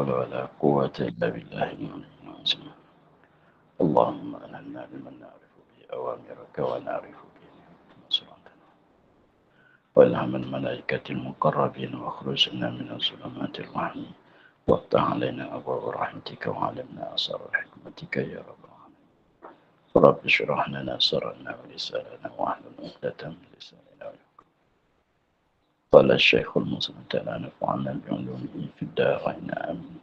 حول ولا قوة إلا بالله العظيم. اللهم ألهمنا بما نعرف به أوامرك ونعرف به نصرتنا، والهم الملائكة المقربين واخرجنا من الظلمات الوهم، وافتح علينا أبواب رحمتك وعلمنا أسرار حكمتك يا رب العالمين. رب اشرح لنا صدرنا ولساننا واحلل عقدة من لساننا. قال الشيخ المصنف تعالى نفعنا بعلومه في الدارين آمين.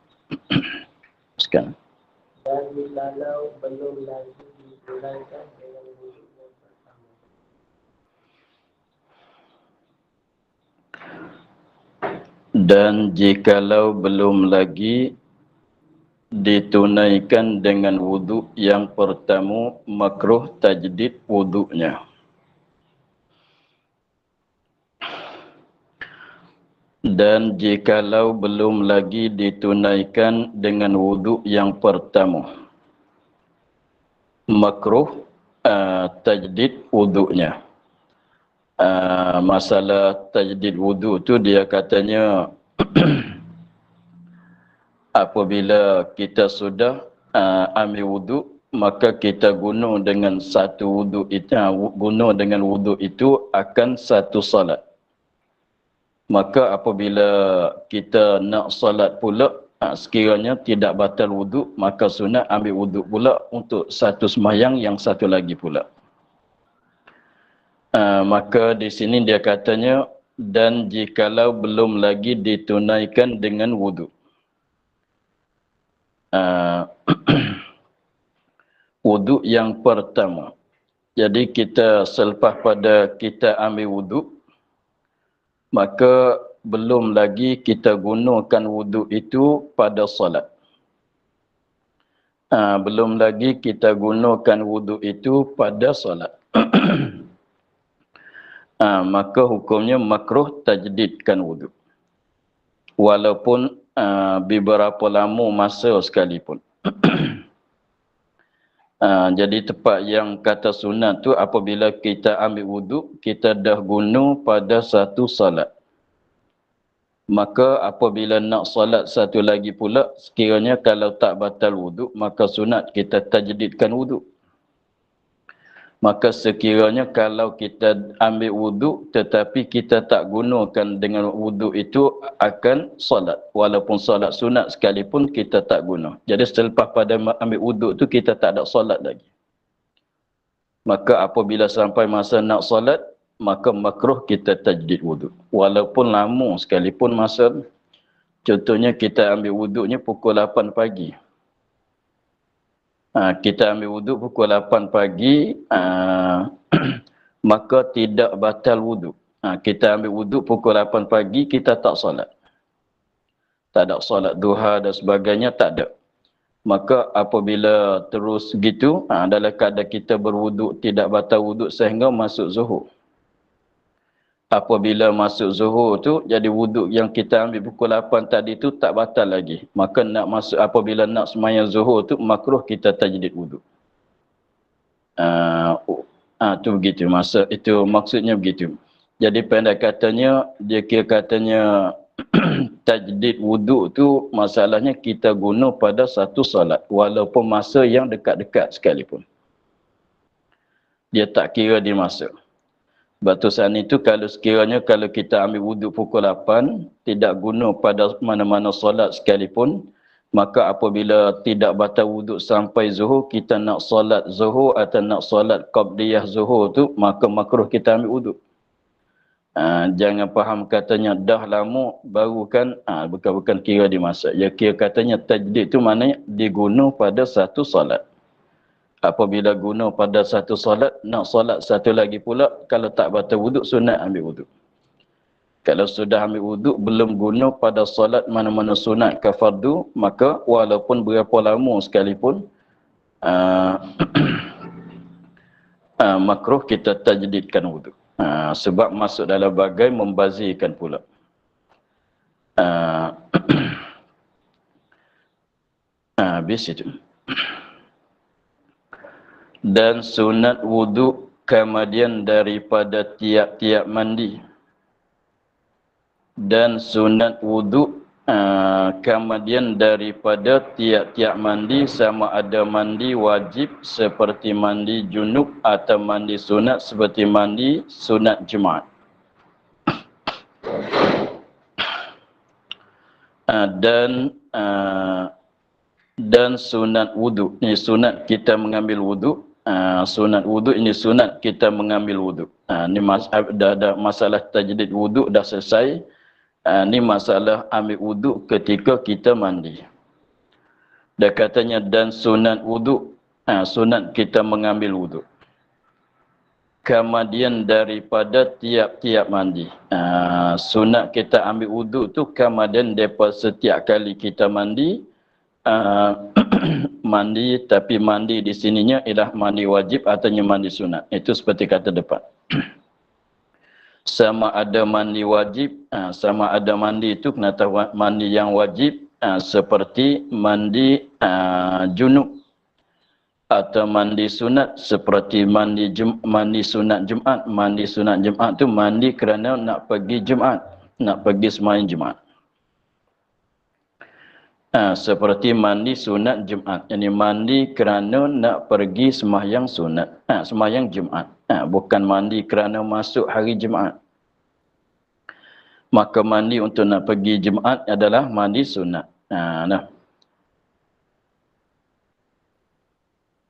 Sekarang. Dan jikalau belum lagi ditunaikan dengan wudhu yang pertama. Dan jikalau belum lagi ditunaikan dengan wudhu yang pertama, makruh tajdid wudhunya. Dan jikalau belum lagi ditunaikan dengan wudhu yang pertama, makruh tajdid wudhunya. Masalah tajdid wudhu tu dia katanya apabila kita sudah ambil wudhu, maka kita guna dengan satu wudhu itu, guna dengan wudhu itu akan satu salat. Maka apabila kita nak salat pula, sekiranya tidak batal wuduk, maka sunat ambil wuduk pula untuk satu sembahyang yang satu lagi pula. Maka di sini dia katanya, dan jikalau belum lagi ditunaikan dengan wuduk. Wuduk yang pertama. Jadi kita selepas pada kita ambil wuduk, maka belum lagi kita gunakan wuduk itu pada solat. Belum lagi kita gunakan wuduk itu pada solat. Maka hukumnya makruh tajdidkan wuduk. Walaupun beberapa lama masa sekalipun. Jadi tepat yang kata sunat tu apabila kita ambil wuduk, kita dah guna pada satu salat. Maka apabila nak salat satu lagi pula, sekiranya kalau tak batal wuduk, maka sunat kita tajdidkan wuduk. Maka sekiranya kalau kita ambil wuduk tetapi kita tak gunakan dengan wuduk itu akan salat. Walaupun salat sunat sekalipun kita tak guna. Jadi selepas pada ambil wuduk tu kita tak ada salat lagi. Maka apabila sampai masa nak salat, maka makruh kita tajdid wuduk. Walaupun lama sekalipun masa, contohnya kita ambil wuduknya pukul 8 pagi. Kita ambil wuduk pukul 8 pagi, maka tidak batal wuduk. Kita ambil wuduk pukul 8 pagi, kita tak solat. Tak ada solat duha dan sebagainya, tak ada. Maka apabila terus gitu, dalam keadaan kita berwuduk tidak batal wuduk sehingga masuk zuhur. Apabila masuk zuhur tu, jadi wuduk yang kita ambil pukul 8 tadi tu tak batal lagi. Maka nak masuk apabila nak sembahyang zuhur tu, makruh kita tajdid wuduk. Tu begitu. Maksudnya begitu. Jadi pendek katanya, dia kira katanya tajdid wuduk tu masalahnya kita guna pada satu salat. Walaupun masa yang dekat-dekat sekalipun. Dia tak kira di masa. Batusan itu kalau sekiranya kalau kita ambil wuduk pukul 8, tidak guna pada mana-mana solat sekalipun, maka apabila tidak batal wuduk sampai zuhur, kita nak solat zuhur atau nak solat qabliyah zuhur tu, maka makruh kita ambil wuduk. Jangan faham katanya dah lama baru kan, bukan kira di masa. Ya kira katanya tajdid tu maknanya diguna pada satu solat. Apabila guna pada satu solat, nak solat satu lagi pula, kalau tak batal wuduk, sunat ambil wuduk. Kalau sudah ambil wuduk, belum guna pada solat mana-mana sunat ke fardu, maka walaupun berapa lama sekalipun, makruh kita tajdidkan wuduk. Sebab masuk dalam bagai membazirkan pula. Habis itu. Dan sunat wuduk kemudian daripada tiap-tiap mandi. Dan sunat wuduk kemudian daripada tiap-tiap mandi sama ada mandi wajib seperti mandi junub atau mandi sunat seperti mandi sunat Jumaat. Dan sunat wudu. Ini sunat kita mengambil wudu. Sunat wudu ini sunat kita mengambil wudu. Ini dah masalah tajdid wudu dah selesai. Ini masalah ambil wudu ketika kita mandi. Dia katanya dan sunat wudu, sunat kita mengambil wudu. Kemudian daripada tiap-tiap mandi. Sunat kita ambil wudu tu kemudian daripada setiap kali kita mandi, mandi, tapi mandi di sininya ialah mandi wajib atau mandi sunat. Itu seperti kata depan. Sama ada mandi wajib, sama ada mandi itu kena tahu mandi yang wajib seperti mandi junub atau mandi sunat seperti mandi sunat Jumaat. Mandi sunat Jumaat tu mandi kerana nak pergi Jumaat, nak pergi sembahyang Jumaat. Seperti mandi sunat Jumaat, yakni mandi kerana nak pergi sembahyang sunat, sembahyang Jumaat. Bukan mandi kerana masuk hari Jumaat. Maka mandi untuk nak pergi Jumaat adalah mandi sunat.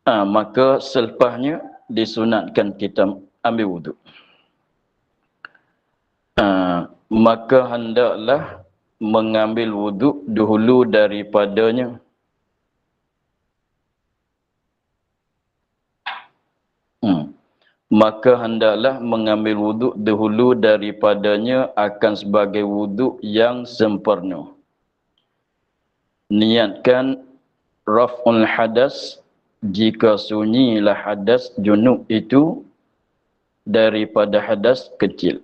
Maka selepasnya disunatkan kita ambil wuduk. Maka hendaklah mengambil wuduk dahulu daripadanya. Maka hendaklah mengambil wuduk dahulu daripadanya akan sebagai wuduk yang sempurna. Niatkan raf'ul hadas jika sunyilah hadas junub itu daripada hadas kecil.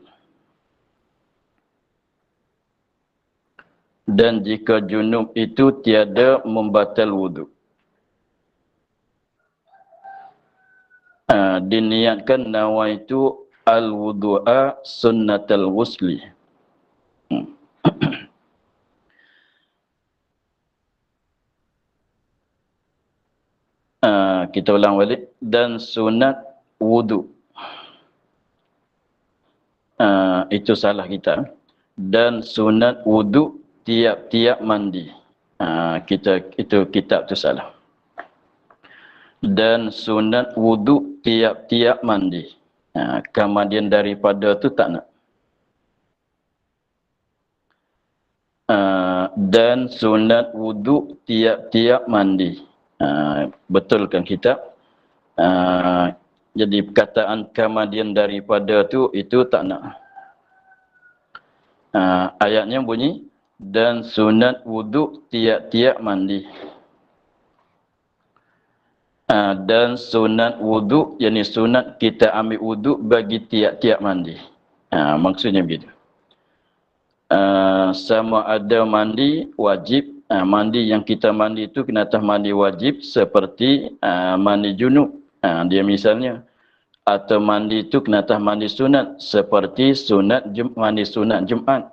Dan jika junub itu tiada membatal wuduk. Diniatkan nawaitu al-wudu'a sunnatal ghusli. Kita ulang balik. Dan sunat wudu. Itu salah kita. Dan sunat wudu tiap-tiap mandi. Itu kitab tu salah. Dan sunat wudu tiap-tiap mandi. Kemudian daripada tu tak nak. Dan sunat wudu tiap-tiap mandi. Betulkan kitab. Jadi perkataan kemudian daripada tu itu tak nak. Ayatnya bunyi dan sunat wudu tiap-tiap mandi. Dan sunat wudu, yakni sunat kita ambil wudu bagi tiap-tiap mandi. Maksudnya begitu. Sama ada mandi wajib, mandi yang kita mandi itu kena atas mandi wajib seperti mandi junub. Dia misalnya. Atau mandi itu kena atas mandi sunat seperti mandi sunat Jumaat.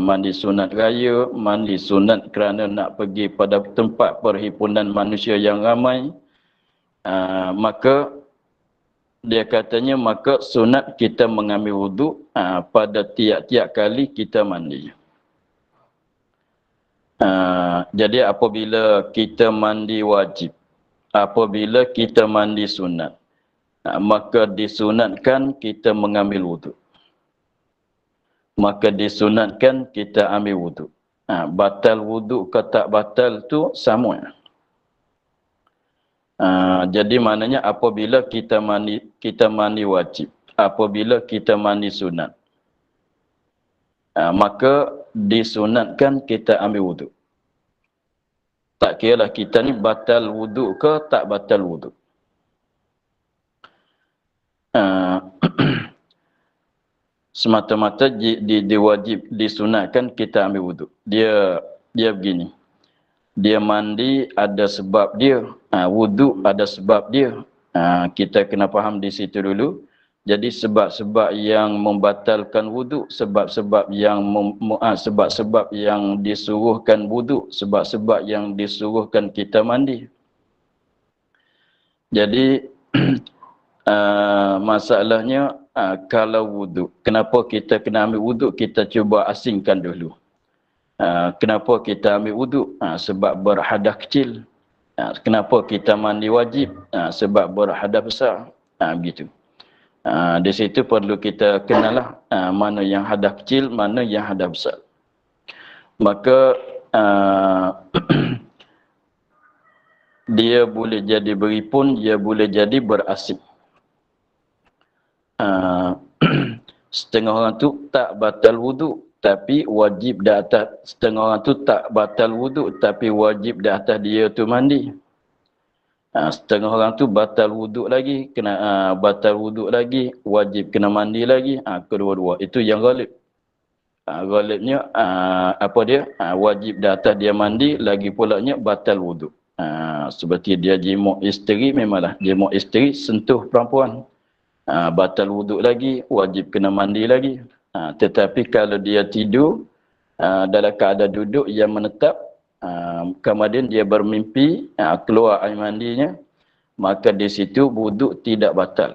Mandi sunat raya, mandi sunat kerana nak pergi pada tempat perhimpunan manusia yang ramai. Maka dia katanya maka sunat kita mengambil wuduk pada tiap-tiap kali kita mandi. Jadi apabila kita mandi wajib, apabila kita mandi sunat, maka disunatkan kita mengambil wuduk. Maka disunatkan kita ambil wuduk. Batal wuduk ke tak batal tu sama. Jadi maknanya apabila kita mandi wajib, apabila kita mandi sunat, maka disunatkan kita ambil wuduk. Tak kira lah kita ni batal wuduk ke tak batal wuduk. Semata-mata diwajib disunatkan kita ambil wuduk. Dia begini. Dia mandi ada sebab dia, wuduk ada sebab dia. Kita kena faham di situ dulu. Jadi sebab-sebab yang membatalkan wuduk, sebab-sebab yang disuruhkan wuduk, sebab-sebab yang disuruhkan kita mandi. Jadi masalahnya kalau wuduk, kenapa kita kena ambil wuduk? Kita cuba asingkan dulu. Kenapa kita ambil wuduk? Sebab berhadas kecil. Kenapa kita mandi wajib? Sebab berhadas besar. Begitu. Di situ perlu kita kenal mana yang hadas kecil, mana yang hadas besar. Maka dia boleh jadi beripun, dia boleh jadi berasing. Setengah orang tu tak batal wuduk, tapi wajib di atas. Setengah orang tu tak batal wuduk, tapi wajib di atas dia tu mandi. Setengah orang tu batal wuduk lagi, kena batal wuduk lagi, wajib kena mandi lagi. Kedua-dua itu yang ghalib. Ghalibnya apa dia? Wajib di atas dia mandi, lagi pulanya batal wuduk. Seperti dia jimuk isteri, memanglah jimuk isteri sentuh perempuan. Batal wuduk lagi, wajib kena mandi lagi. Tetapi kalau dia tidur dalam keadaan duduk yang menetap, kemudian dia bermimpi keluar air mandinya, maka di situ wuduk tidak batal.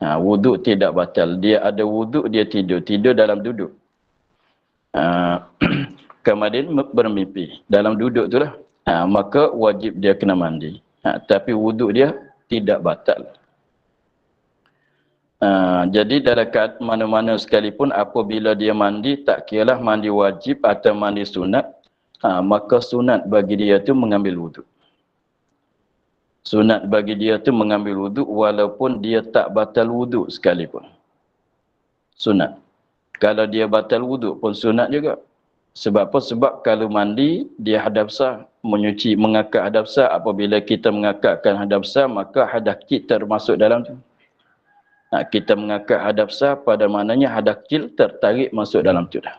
Wuduk tidak batal. Dia ada wuduk, dia tidur dalam duduk. Kemudian bermimpi dalam duduk itulah, maka wajib dia kena mandi. Tapi wuduk dia tidak batal. Jadi dalam mana-mana sekalipun apabila dia mandi, tak kiralah mandi wajib atau mandi sunat, maka sunat bagi dia tu mengambil wuduk. Sunat bagi dia tu mengambil wuduk walaupun dia tak batal wuduk sekalipun. Sunat. Kalau dia batal wuduk pun sunat juga. Sebab apa? Sebab kalau mandi dia hadas besar, menyuci, mengangkat hadas besar. Apabila kita mengangkatkan hadas besar, maka hadas kecil termasuk dalam tu. Kita mengangkat hadas besar, pada maknanya hadas kecil tertarik masuk dalam tu dah.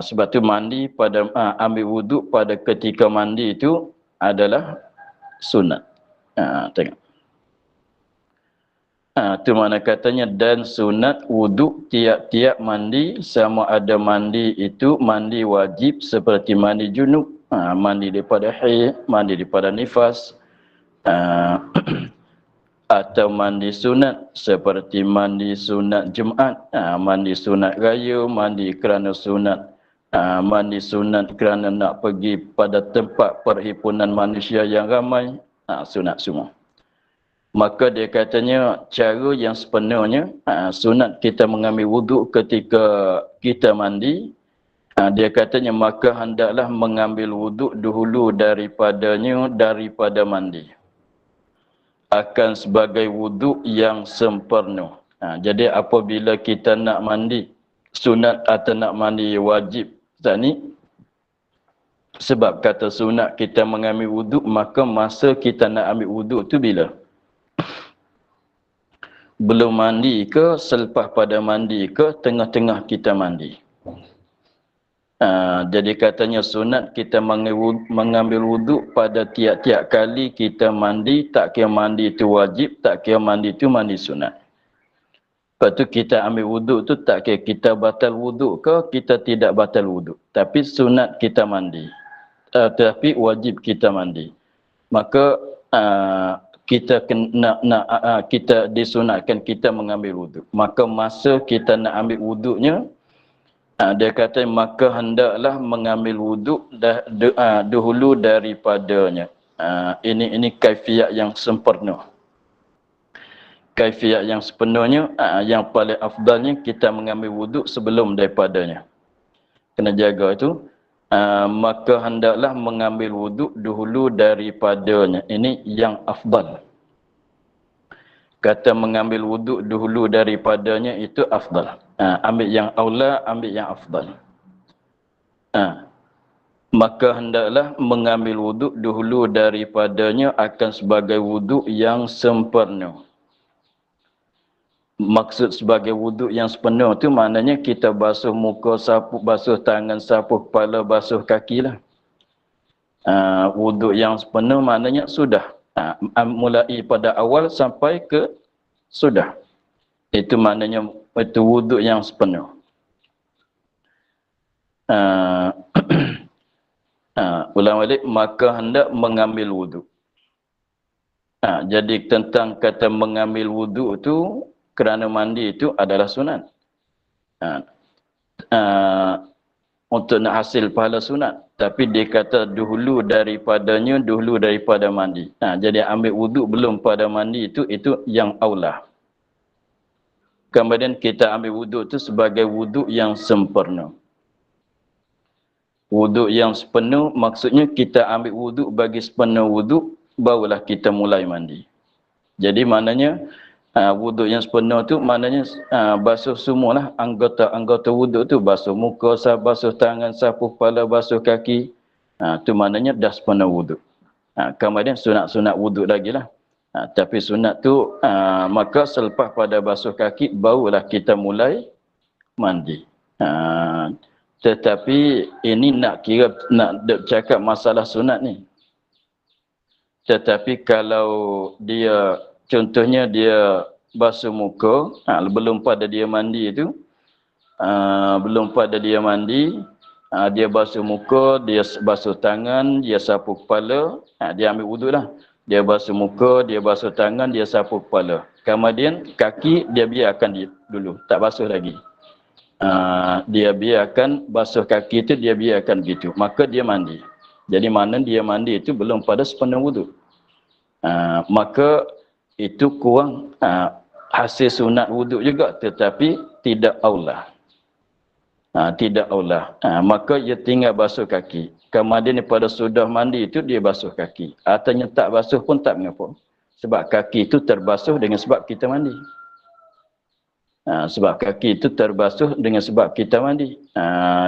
Sebab tu mandi pada ambil wuduk pada ketika mandi itu adalah sunat. Tengok. Tu mana katanya, dan sunat wuduk tiap-tiap mandi, sama ada mandi itu mandi wajib seperti mandi junub, mandi daripada haid, mandi daripada nifas, atau mandi sunat seperti mandi sunat Jumaat, mandi sunat raya, mandi kerana sunat, mandi sunat kerana nak pergi pada tempat perhimpunan manusia yang ramai, sunat semua. Maka dia katanya cara yang sepenuhnya sunat kita mengambil wuduk ketika kita mandi. Dia katanya maka hendaklah mengambil wuduk dahulu daripada mandi. Akan sebagai wuduk yang sempurna. Jadi apabila kita nak mandi sunat atau nak mandi wajib ni, sebab kata sunat kita mengambil wuduk, maka masa kita nak ambil wuduk tu bila? Belum mandi ke, selepas pada mandi ke, tengah-tengah kita mandi. Jadi katanya sunat kita mengambil wuduk pada tiap-tiap kali kita mandi, tak kira mandi itu wajib, tak kira mandi itu mandi sunat. Lepas tu kita ambil wuduk tu tak kira kita batal wuduk ke, kita tidak batal wuduk. Tapi sunat kita mandi. Tapi wajib kita mandi. Maka kita kita disunatkan kita mengambil wuduk. Maka masa kita nak ambil wuduknya, dia kata maka hendaklah mengambil wuduk dahulu daripadanya. Ini kaifiat yang sempurna. Kaifiat yang sepenuhnya, yang paling afdalnya kita mengambil wuduk sebelum daripadanya. Kena jaga itu. Maka hendaklah mengambil wuduk dahulu daripadanya. Ini yang afdal. Kata mengambil wuduk dahulu daripadanya itu afdal. Ambil yang aula, ambil yang afdal. Maka hendaklah mengambil wuduk dahulu daripadanya akan sebagai wuduk yang sempurna. Maksud sebagai wuduk yang sepenuh tu maknanya kita basuh muka sapu, basuh tangan sapu kepala, basuh kaki lah. Wuduk yang sepenuh maknanya sudah. Mulai pada awal sampai ke sudah. Itu maknanya itu wuduk yang sepenuh. Ulang balik, maka hendak mengambil wuduk. Jadi tentang kata mengambil wuduk itu, kerana mandi itu adalah sunat. Untuk nak hasil pahala sunat. Tapi dia kata dahulu daripada mandi. Jadi ambil wuduk belum pada mandi itu yang aulah. Kemudian kita ambil wuduk itu sebagai wuduk yang sempurna. Wuduk yang sepenuh maksudnya kita ambil wuduk bagi sepenuh wuduk, barulah kita mulai mandi. Jadi maknanya wuduk yang sepenuh tu maknanya basuh semualah anggota wuduk tu, basuh muka, basuh tangan, sapu kepala, basuh kaki. Tu maknanya dah sepenuh wuduk. Kemudian sunat-sunat wuduk lagi lah. Tapi sunat tu maka selepas pada basuh kaki barulah kita mulai mandi. Tetapi ini nak cakap masalah sunat ni. Tetapi kalau dia contohnya dia basuh muka, belum pada dia mandi itu, dia basuh muka, dia basuh tangan, dia sapu kepala, dia ambil wuduk lah. Dia basuh muka, dia basuh tangan, dia sapu kepala. Kemudian kaki dia biarkan dulu, tak basuh lagi. Dia biarkan basuh kaki itu, dia biarkan gitu. Maka dia mandi. Jadi mana dia mandi itu belum pada sepenuh wuduk. Maka itu kurang hasil sunat wuduk juga, tetapi tidak aulah. Tidak aulah. Maka dia tinggal basuh kaki. Kemudian pada sudah mandi itu dia basuh kaki. Artinya tak basuh pun tak mengapa. Sebab kaki itu terbasuh dengan sebab kita mandi. Sebab kaki itu terbasuh dengan sebab kita mandi.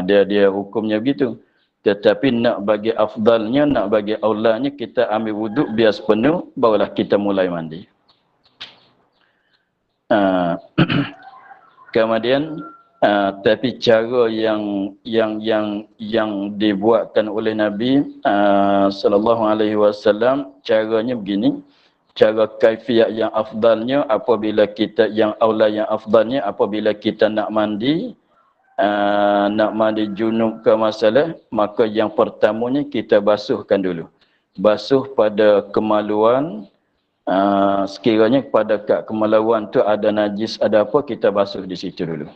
Dia hukumnya begitu. Tetapi nak bagi afdalnya, nak bagi aulanya, kita ambil wuduk biar sepenuh, barulah kita mulai mandi. Kemudian tapi cara yang dibuatkan oleh Nabi sallallahu alaihi wasallam, caranya begini. Cara kaifiat yang afdalnya apabila kita yang afdalnya apabila kita nak mandi junub ke masalah, maka yang pertamanya kita basuhkan dulu. Basuh pada kemaluan, sekiranya pada kemaluan tu ada najis, ada apa, kita basuh di situ dulu.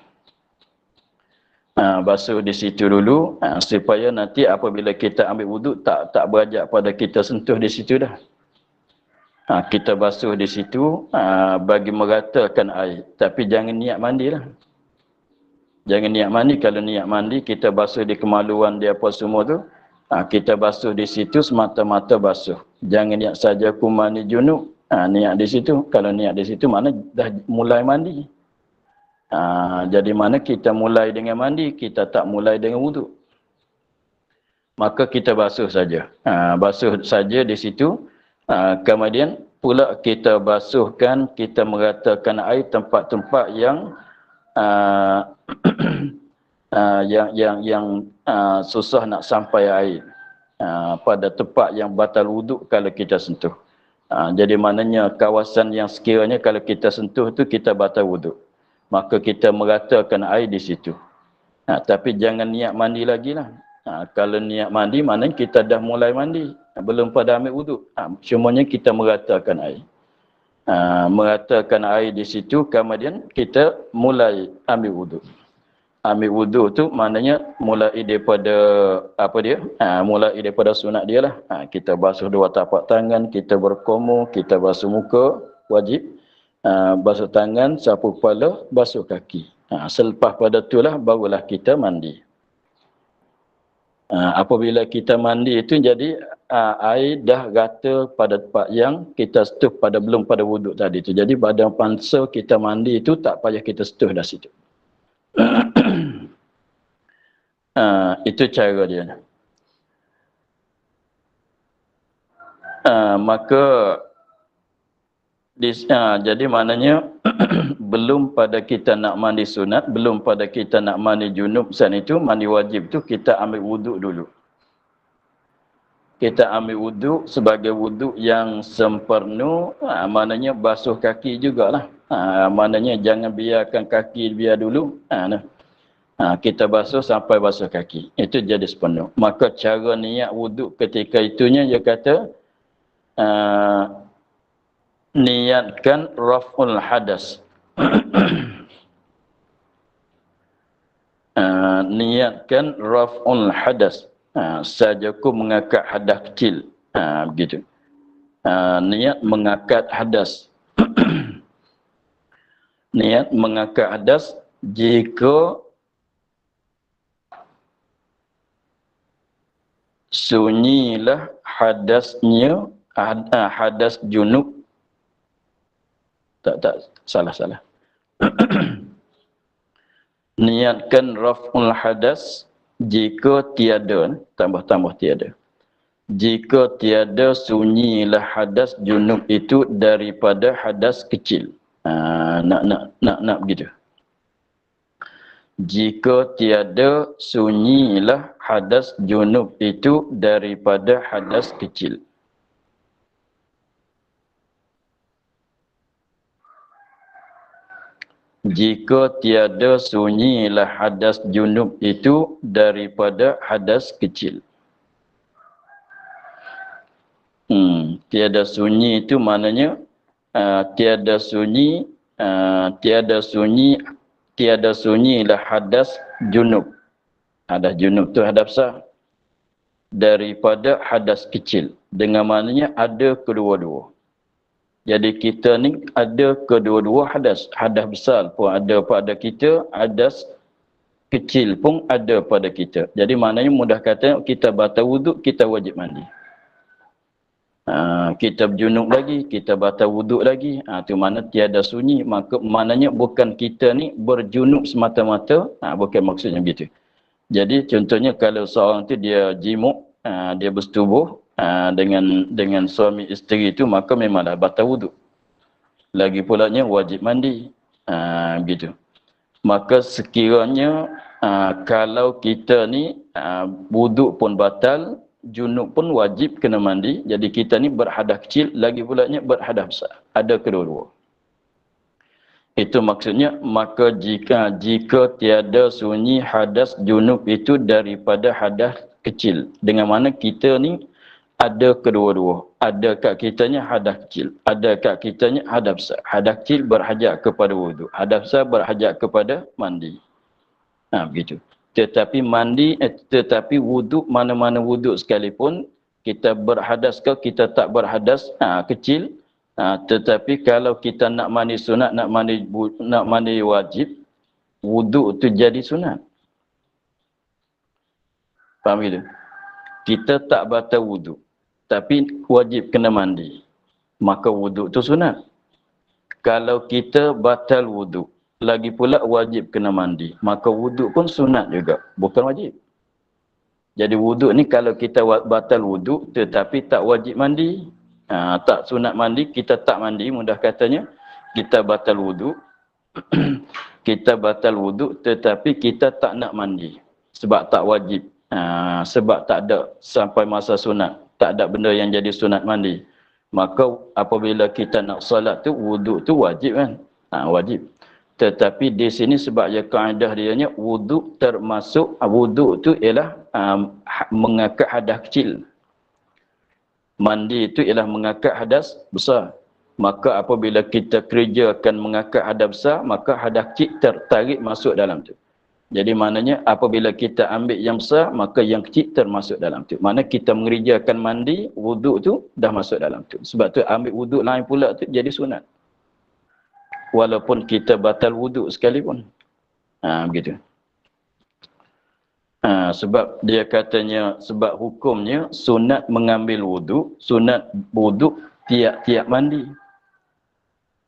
Basuh di situ dulu supaya nanti apabila kita ambil wuduk tak berajak pada kita sentuh di situ dah. Kita basuh di situ bagi meratakan air. Tapi jangan niat mandi lah. Jangan niat mandi. Kalau niat mandi, kita basuh di kemaluan dia apa semua tu. Kita basuh di situ semata-mata basuh. Jangan niat saja aku mandi junub. Niat di situ. Kalau niat di situ, mana dah mulai mandi. Jadi mana kita mulai dengan mandi, kita tak mulai dengan wuduk. Maka kita basuh saja. Basuh saja di situ. Kemudian pula kita basuhkan, kita meratakan air tempat-tempat yang susah nak sampai air, pada tempat yang batal wuduk kalau kita sentuh. Jadi maknanya kawasan yang sekiranya kalau kita sentuh tu kita batal wuduk, maka kita meratakan air di situ. Tapi jangan niat mandi lagi lah. Kalau niat mandi, maknanya kita dah mulai mandi. Belum pada ambil wuduk. Semuanya kita meratakan air. Meratakan air di situ, kemudian kita mulai ambil wuduk. Ambil wuduk tu maknanya mulai daripada apa dia? Mulai daripada sunat dia lah. Kita basuh dua tapak tangan, kita berkomo, kita basuh muka, wajib. Basuh tangan, sapu kepala, basuh kaki. Selepas pada itulah barulah kita mandi. Apabila kita mandi itu jadi air dah rata pada tempat yang kita setuh belum pada wuduk tadi tu. Jadi pada masa kita mandi itu tak payah kita setuh dah situ. Itu cara dia. Maka jadi maknanya belum pada kita nak mandi sunat, belum pada kita nak mandi junub, saat itu mandi wajib tu kita ambil wuduk dulu. Kita ambil wuduk sebagai wuduk yang sempurna, maknanya basuh kaki jugalah. Maknanya jangan biarkan kaki biar dulu. Kita basuh sampai basuh kaki. Itu jadi sepenuh. Maka cara niat wuduk ketika itunya dia kata niatkan raf'ul hadas. Niatkan raf'ul hadas. Sajaku mengangkat hadas kecil. Begitu. Niat mengangkat hadas. Niat mengangkat hadas jika sunyilah hadasnya, hadas junub. Tak, salah. Niatkan raf'ul hadas jika tiada, tambah tiada. Jika tiada sunyilah hadas junub itu daripada hadas kecil. Nak begitu. Jika tiada sunyilah hadas junub itu daripada hadas kecil. Jika tiada sunyilah hadas junub itu daripada hadas kecil. Tiada sunyi itu maknanya tiada sunyilah hadas junub. Hadas junub tu hadas besar daripada hadas kecil. Dengan maknanya ada kedua-dua. Jadi kita ni ada kedua-dua hadas. Hadas besar pun ada pada kita, hadas kecil pun ada pada kita. Jadi maknanya mudah kata kita batal wuduk, kita wajib mandi. Kita berjunub lagi, kita batal wuduk lagi. Itu mana tiada sunyi. Maka maknanya bukan kita ni berjunub semata-mata. Bukan maksudnya begitu. Jadi contohnya kalau seorang tu dia jimuk, dia bersetubuh dengan suami isteri itu, maka memanglah batal wuduk. Lagi pulanya wajib mandi. Begitu. Maka sekiranya kalau kita ni wuduk pun batal, junub pun wajib kena mandi. Jadi kita ni berhadas kecil, lagi pulanya berhadas besar. Ada kedua-dua. Itu maksudnya, maka jika tiada sunyi hadas junub itu daripada hadas kecil. Dengan mana kita ni ada kedua-dua. Ada kat kitanya hadas kecil. Ada kat kitanya hadas besar. Hadas kecil berhajat kepada wuduk. Hadas besar berhajat kepada mandi. Begitu. Tetapi wuduk, mana-mana wuduk sekalipun, kita berhadas ke kita tak berhadas, kecil. Tetapi kalau kita nak mandi sunat, nak mandi wajib, wuduk tu jadi sunat. Faham gitu? Kita tak batal wuduk, tapi wajib kena mandi. Maka wuduk tu sunat. Kalau kita batal wuduk, lagi pula wajib kena mandi, maka wuduk pun sunat juga, bukan wajib. Jadi wuduk ni kalau kita batal wuduk tetapi tak wajib mandi, tak sunat mandi, kita tak mandi, mudah katanya kita batal wuduk. Kita batal wuduk tetapi kita tak nak mandi sebab tak wajib, sebab tak ada sampai masa sunat, tak ada benda yang jadi sunat mandi. Maka apabila kita nak solat tu, wuduk tu wajib kan? Wajib. Tetapi di sini sebab ya kaedah dianya wuduk termasuk, wuduk tu ialah mengangkat hadas kecil. Mandi itu ialah mengangkat hadas besar. Maka apabila kita kerjakan mengangkat hadas besar, maka hadas kecil tertarik masuk dalam tu. Jadi maknanya apabila kita ambil yang besar, maka yang kecil termasuk dalam tu. Mana kita mengerjakan mandi, wuduk tu dah masuk dalam tu. Sebab tu ambil wuduk lain pula tu jadi sunat. Walaupun kita batal wuduk sekalipun. Begitu. Sebab dia katanya, sebab hukumnya sunat mengambil wuduk, sunat wuduk tiap-tiap mandi.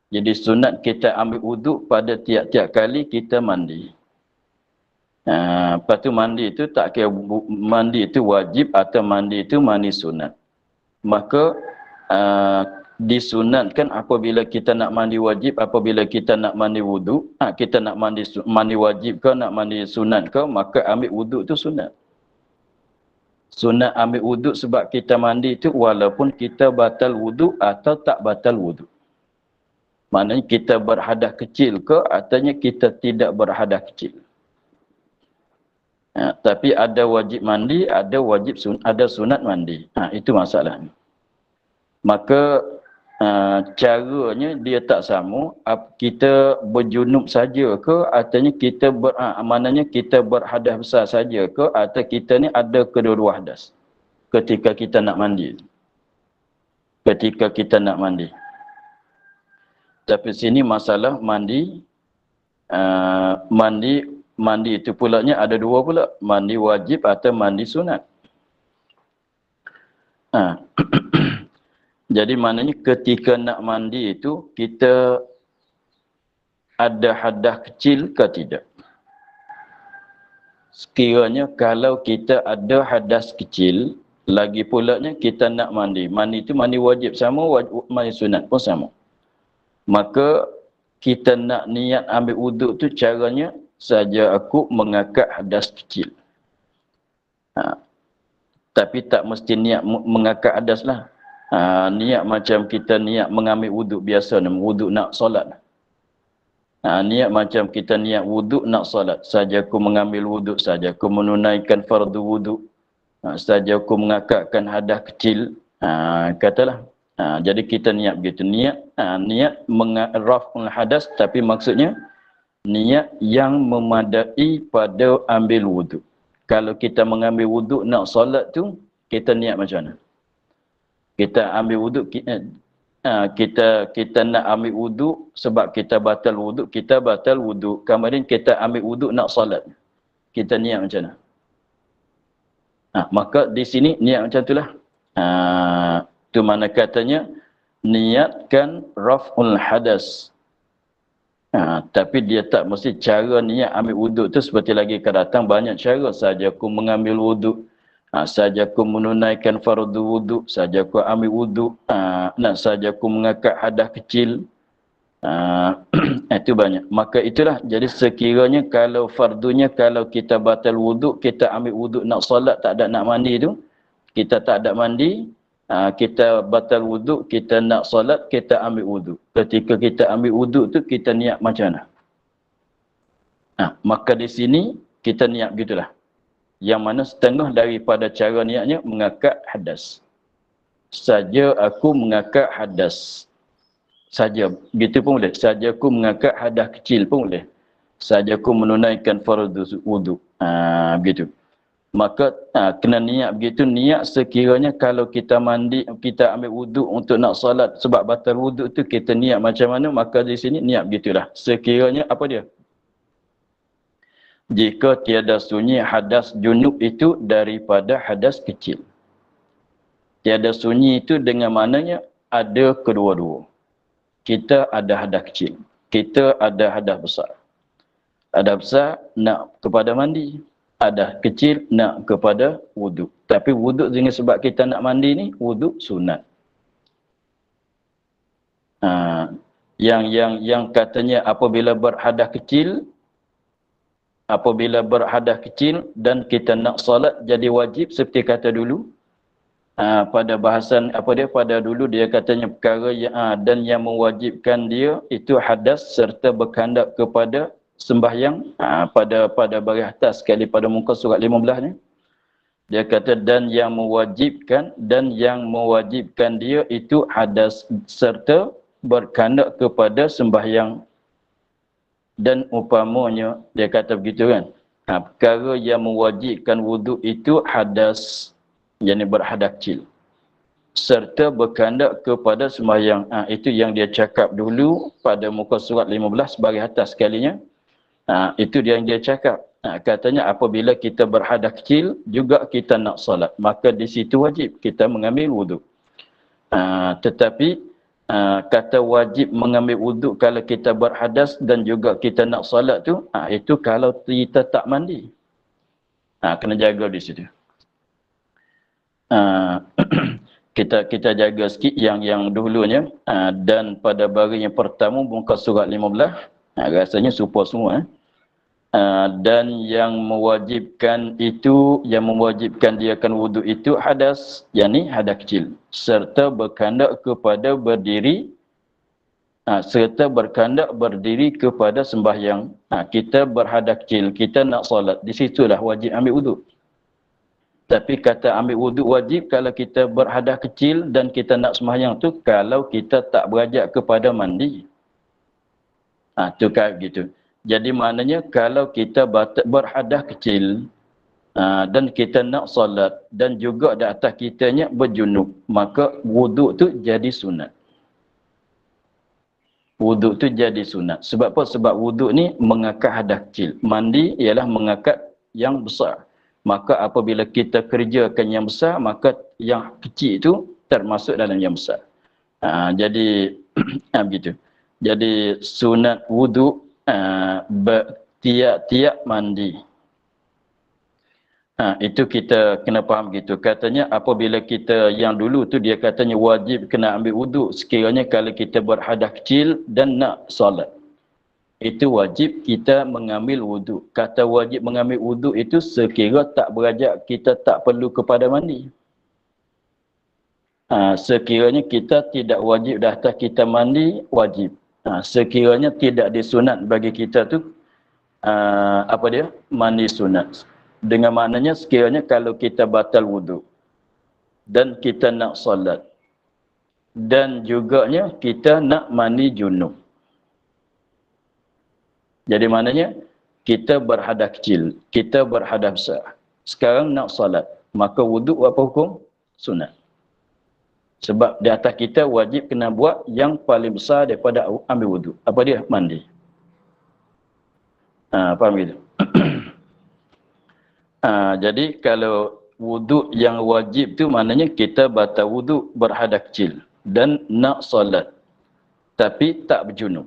Jadi sunat kita ambil wuduk pada tiap-tiap kali kita mandi. Lepas tu mandi itu tak kira mandi itu wajib atau mandi itu mandi sunat. Maka disunatkan apabila kita nak mandi wajib, apabila kita nak mandi wuduk, kita nak mandi wajib ke, nak mandi sunat ke, maka ambil wuduk tu sunat. Sunat ambil wuduk sebab kita mandi tu walaupun kita batal wuduk atau tak batal wuduk. Maknanya kita berhadas kecil ke ataunya kita tidak berhadas kecil. Tapi ada wajib mandi, ada sunat mandi. Itu masalah. Maka caranya dia tak sama. Kita berjunub saja ke ataunya kita maknanya kita berhadas besar saja ke atau kita ni ada kedua-dua hadas ketika kita nak mandi. Ketika kita nak mandi. Tapi sini masalah mandi mandi itu pulanya ada dua pula, mandi wajib atau mandi sunat. Jadi maknanya ketika nak mandi itu kita ada hadas kecil ke tidak? Sekiranya kalau kita ada hadas kecil, lagi pulanya kita nak mandi. Mandi itu mandi wajib sama, mandi sunat pun sama. Maka kita nak niat ambil wuduk tu caranya saja aku mengangkat hadas kecil. Tapi tak mesti niat mengangkat hadas lah. Niat macam kita niat mengambil wuduk biasa, wuduk nak solat. Niat macam kita niat wuduk nak solat. Saja aku mengambil wuduk, saja aku menunaikan fardu wuduk. Saja aku mengangkatkan hadas kecil. Katalah. Jadi kita niat begitu. Niat raf'ul hadas, tapi maksudnya niat yang memadai pada ambil wuduk. Kalau kita mengambil wuduk nak solat tu, kita niat macam mana? Kita ambil wuduk, kita nak ambil wuduk sebab kita batal wuduk. Kemudian kita ambil wuduk nak solat. Kita niat macam mana? Maka di sini niat macam itulah. Tu mana katanya niatkan raf'ul hadas. Tapi dia tak mesti cara niat ambil wuduk tu seperti lagi akan datang banyak cara. Saja aku mengambil wuduk, saja aku menunaikan fardu wuduk, saja aku ambil wuduk, saja aku mengangkat hadas kecil. Itu banyak. Maka itulah, jadi sekiranya kalau fardunya, kalau kita batal wuduk, kita ambil wuduk nak solat, tak ada nak mandi tu, kita tak ada mandi, kita batal wuduk, kita nak solat, kita ambil wuduk. Ketika kita ambil wuduk tu, kita niat macam mana? Maka di sini, kita niat begitulah. Yang mana setengah daripada cara niatnya, mengangkat hadas. Saja aku mengangkat hadas. Saja, begitu pun boleh. Saja aku mengangkat hadas kecil pun boleh. Saja aku menunaikan fardu wuduk. Begitu. Maka kena niat begitu. Niat sekiranya kalau kita mandi, kita ambil wuduk untuk nak solat sebab batal wuduk tu kita niat macam mana, maka di sini niat begitulah. Sekiranya apa dia? Jika tiada sunyi hadas junub itu daripada hadas kecil. Tiada sunyi itu dengan maknanya ada kedua-dua. Kita ada hadas kecil. Kita ada hadas besar. Hadas besar nak kepada mandi. Hadas kecil nak kepada wuduk. Tapi wuduk dengan sebab kita nak mandi ni, wuduk sunat. Yang katanya apabila berhadas kecil dan kita nak solat jadi wajib seperti kata dulu. Pada bahasan pada dulu dia katanya perkara dan yang mewajibkan dia itu hadas serta berkandak kepada sembahyang pada baris atas sekali pada muka surat 15 ni. Dia kata dan yang mewajibkan dia itu hadas serta berkandak kepada sembahyang. Dan umpamanya dia kata begitu kan. Perkara yang mewajibkan wuduk itu hadas, yakni berhadas kecil. Serta berkandak kepada sembahyang. Itu yang dia cakap dulu pada muka surat 15 baris atas sekalinya. Itu yang dia cakap. Katanya apabila kita berhadas kecil juga kita nak solat, maka di situ wajib kita mengambil wuduk. Tetapi kata wajib mengambil wuduk kalau kita berhadas dan juga kita nak solat tu, itu kalau kita tak mandi. Kena jaga di situ. Kita jaga sikit yang dulunya. Dan pada baris yang pertama muka surat 15, rasanya supaya semua. Dan yang mewajibkan dia akan wuduk itu hadas, yakni hadas kecil, serta berkandak kepada berdiri serta berkandak berdiri kepada sembahyang. Kita berhadas kecil, kita nak solat, di situlah wajib ambil wuduk. Tapi kata ambil wuduk wajib kalau kita berhadas kecil dan kita nak sembahyang tu kalau kita tak berajak kepada mandi. Tu kayak gitu. Jadi maknanya kalau kita berhadas kecil dan kita nak solat dan juga di atas kitanya berjunub, maka wuduk tu jadi sunat. Wuduk tu jadi sunat. Sebab apa? Sebab wuduk ni mengangkat hadas kecil. Mandi ialah mengangkat yang besar. Maka apabila kita kerjakan yang besar, maka yang kecil itu termasuk dalam yang besar. Jadi begitu. Jadi sunat wuduk tiap-tiap mandi. Itu kita kena faham gitu. Katanya apabila kita yang dulu tu dia katanya wajib kena ambil wuduk sekiranya kalau kita berhadas kecil dan nak solat. Itu wajib kita mengambil wuduk. Kata wajib mengambil wuduk itu sekira tak berajak kita tak perlu kepada mandi. Sekiranya kita tidak wajib dah atas kita mandi, wajib. Sekiranya tidak disunat bagi kita tu mandi sunat. Dengan maknanya sekiranya kalau kita batal wuduk dan kita nak solat dan juganya kita nak mandi junub. Jadi maknanya kita berhadas kecil, kita berhadas besar. Sekarang nak solat, maka wuduk apa hukum? Sunat. Sebab di atas kita wajib kena buat yang paling besar daripada ambil wuduk. Apa dia? Mandi. Faham gitu? Jadi kalau wuduk yang wajib tu maknanya kita batal wuduk berhadas kecil dan nak solat tapi tak berjunub.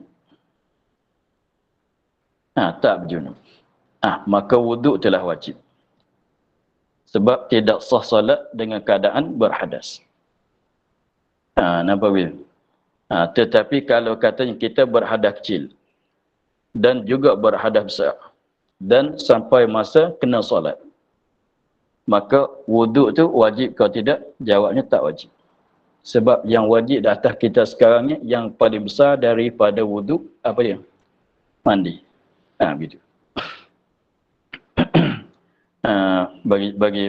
Tak berjunub. Maka wuduk telah wajib. Sebab tidak sah solat dengan keadaan berhadas. Nampak bila? Tetapi kalau katanya kita berhadas kecil dan juga berhadas besar dan sampai masa kena solat, maka wuduk tu wajib kalau tidak? Jawabnya tak wajib. Sebab yang wajib di atas kita sekarang ni, yang paling besar daripada wuduk, apa dia? Mandi. Begitu.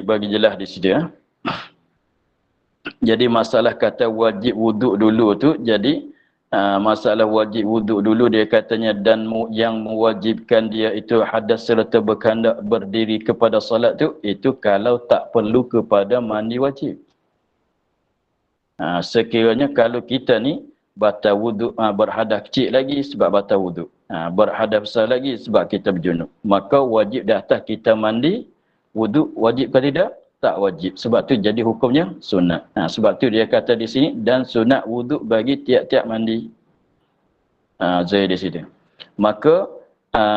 Bagi jelas di sini. Jadi masalah kata wajib wuduk dulu tu, jadi masalah wajib wuduk dulu dia katanya dan yang mewajibkan dia itu hadas serta berkandak berdiri kepada solat tu, itu kalau tak perlu kepada mandi wajib. Sekiranya kalau kita ni batal wuduk, berhadas kecil lagi sebab batal wuduk, berhadas besar lagi sebab kita berjunub, maka wajib di atas kita mandi. Wuduk wajib ke tidak? Tak wajib. Sebab tu jadi hukumnya sunat. Sebab tu dia kata di sini dan sunat wuduk bagi tiap-tiap mandi. Zahir di sini. Maka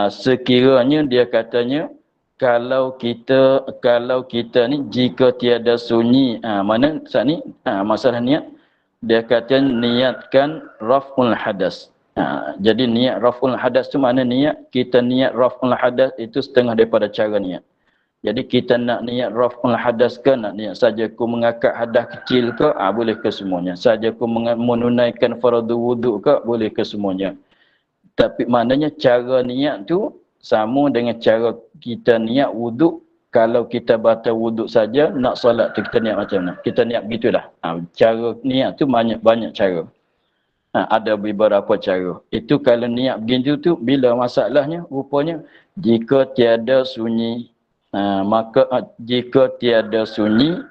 sekiranya dia katanya kalau kita ni jika tiada sunyi, mana saat ni masalah niat, dia kata niatkan raf'ul hadas. Jadi niat raf'ul hadas tu mana niat? Kita niat raf'ul hadas itu setengah daripada cara niat. Jadi kita nak niat raf'ul hadas ke, nak niat saja ku mengangkat hadas kecil ke, boleh ke semuanya. Saja ku menunaikan fardu wuduk ke, boleh ke semuanya. Tapi maknanya cara niat tu sama dengan cara kita niat wuduk. Kalau kita batal wuduk saja, nak solat tu kita niat macam mana? Kita niat begitulah. Cara niat tu banyak cara. Ada beberapa cara. Itu kalau niat begitu tu, bila masalahnya, rupanya jika tiada sunyi, maka jika tiada sunyi,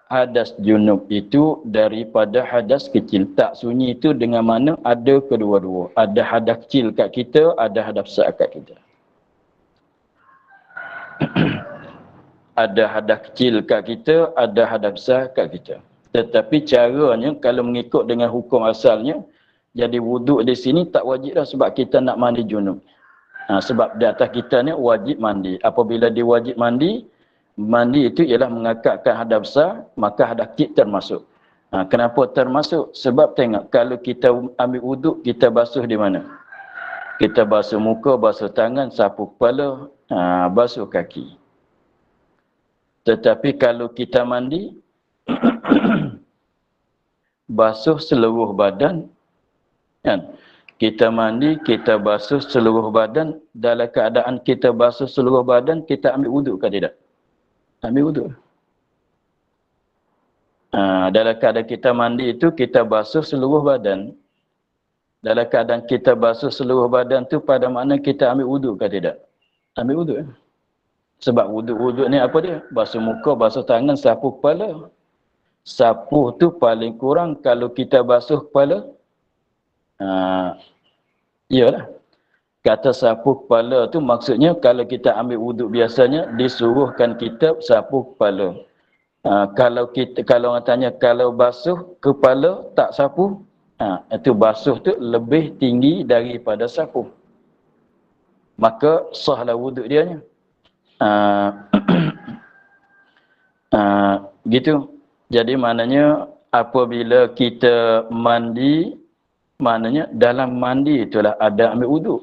hadas junub itu daripada hadas kecil. Tak sunyi itu dengan mana ada kedua-dua. Ada hadas kecil kat kita, ada hadas besar kat kita. Ada hadas kecil kat kita, ada hadas besar kat kita. Tetapi caranya kalau mengikut dengan hukum asalnya, jadi wuduk di sini tak wajib dah sebab kita nak mandi junub. Sebab di atas kita ni wajib mandi. Apabila dia wajib mandi, mandi itu ialah mengangkatkan hadas besar, maka hadas kecil termasuk. Kenapa termasuk? Sebab tengok, kalau kita ambil wuduk, kita basuh di mana? Kita basuh muka, basuh tangan, sapu kepala, basuh kaki. Tetapi kalau kita mandi, basuh seluruh badan, kan? Kita mandi, kita basuh seluruh badan. Dalam keadaan kita basuh seluruh badan, kita ambil wuduk ke tidak? Ambil wuduk. Dalam keadaan kita mandi itu, kita basuh seluruh badan. Dalam keadaan kita basuh seluruh badan tu pada makna kita ambil wuduk ke tidak? Ambil wuduk. Sebab wuduk ni apa dia? Basuh muka, basuh tangan, sapu kepala. Sapu tu paling kurang kalau kita basuh kepala. Iyalah. Kata sapu kepala tu maksudnya kalau kita ambil wuduk biasanya disuruhkan kita sapu kepala. Kalau orang tanya kalau basuh kepala tak sapu, itu basuh tu lebih tinggi daripada sapu. Maka sahlah wuduk dia nya. Gitu. Jadi maknanya apabila kita mandi, maknanya dalam mandi itulah ada ambil wuduk.